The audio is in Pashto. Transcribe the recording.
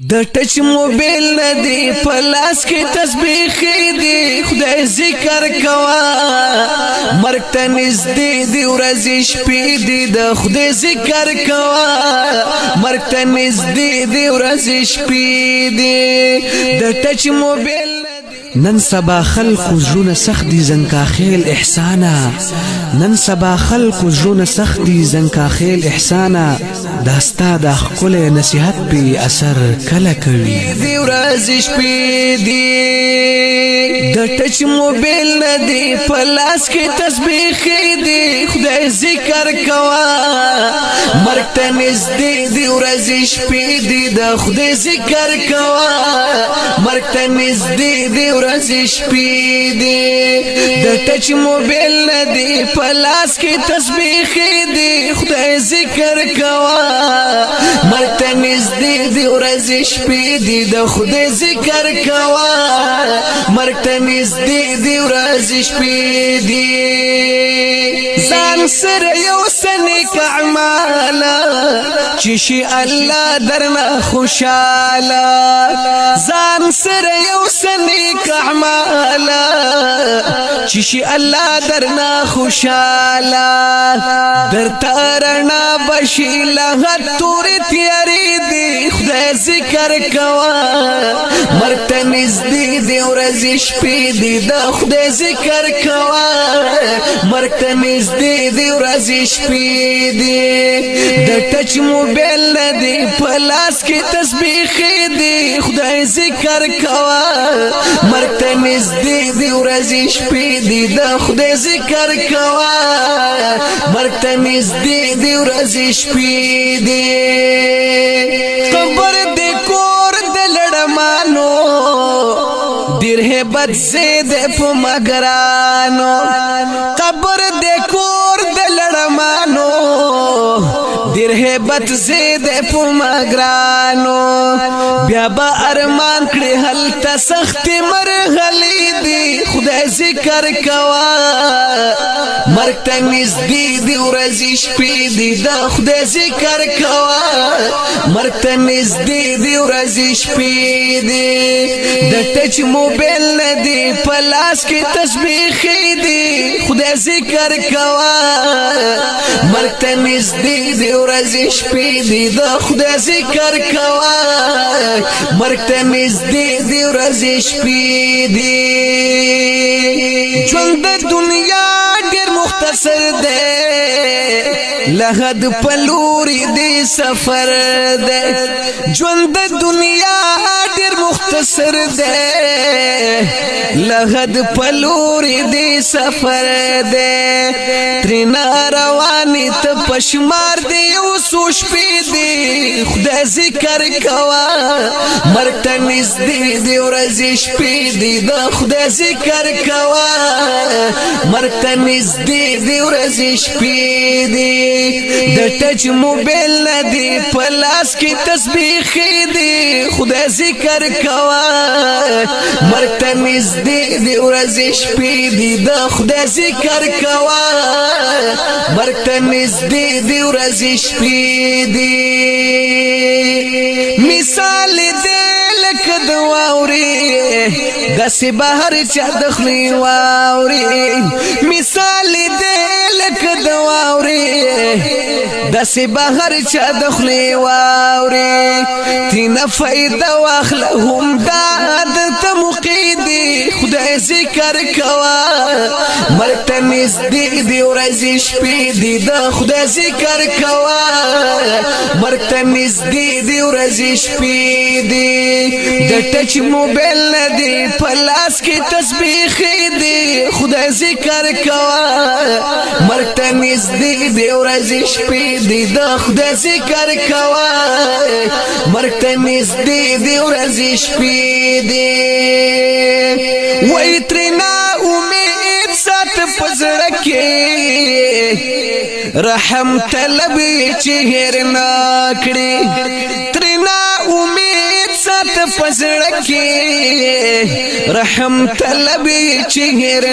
د ټچ موبایل ندی پلاس کې تسبیح دی خدای ذکر کوا مرګ ته نږدې دی ورځې شپې دی د خدای ذکر کوا مرګ ته نږدې دی ورځې شپې دی د ټچ موبایل نن سبا خلق زړونه سخت دي زنکا خیل احسانا نن سبا خلق زړونه سخت دي زنکا خیل احسانا داستا د خپل نصيحت په اثر کله کوي دی ورځ شپې دی د ټچ موبایل ندی پلاس کې تسبیح دی خدای ذکر کوا مرګ ته نږدې دی ورځ شپې دی د خدای ذکر کوا مرګ ته نږدې دی ورځ شپې دی د ټچ موبایل ندی پلاس کې تسبیح دی خدای ذکر کوا مرګ ته نږدې دی ورځ شپې دی د خدای ذکر کوا مرګ ته نږدې دی ورځ شپې دی ځان سره یو سنیک اعمال چې شي الله درنه خوشاله ځان سره یو سنیک اعمال چې شي الله درنه خوشاله در ترنا بشي له تور تیارې دی خدای ذکر کوا مرګ ته نږدې دی ورځ شپې دی د خدای ذکر کوا مرګ ته نږدې دی ورځ شپې دی د ټچ موبایل ندی پلاس کې تسبیح دی خدای ذکر کوا مرګ ته نږدې دی ورځ شپې دی د خدای ذکر کوا مرګ ته نږدې دی ورځ شپې دی قبر دې کور د لړمانو ډېر hebat زید په مګرانو قبر دې کور د لړمانو ډېر hebat زید په مګرانو بیا به ارمان کړي هلته سخت مرغلي دی خدای ذکر کوا مرګ ته نږدې دی ورځ شپې دی د خدای ذکر کوا مرګ ته نږدې دی ورځ شپې دی د ټچ موبایل ندی پلاس کې تسبیح دی خدای ذکر کوا مرګ ته نږدې دی ورځ شپې دی د خدای ذکر کوا مرګ ته نږدې دی ورځ شپې دی ژوند د دنیا ډېر مختصر دی لحد پلوري دی سفر دی ژوند د دنیا ډېر مختصر دی لحد پلوري دی سفر دی ترنا رواني ته پشمار دی اوسو شپې دی خدای ذکر کوا مرګ ته نږدې دی ورځ شپې دی د خدای ذکر کوا مرګ ته نږدې دی ورځ شپې دی د ټچ موبایل ندی پلاس کې تسبیح دی خدای ذکر کوا مرګ ته نږدې دی ورځ شپې دی د خدای ذکر کوا مرګ ته نږدې دی ورځ شپې دی مثال دی لکه د واورې داسې بهر چا دخلي واورې مثال دی لکه د واورې داسې بهر چا دخلي واورې تینا فایده واخله هم دا درته مقیدي خدای ذکر کوا مرګ ته نږدې دی ورځ شپې دی د خدای ذکر کوا مرګ ته نږدې دی ورځ شپې دی د ټچ موبایل ندی پلاس کې تسبیح دی خدای ذکر کوا مرګ ته نږدې دی ورځ شپې دی د خدای ذکر کوا مرګ ته نږدې دی ورځ شپې دی وای ترنا امید سات پزړه کې رحم طلب چې هر نکړي ترنا امید سات پزړه کې رحم طلب چې هر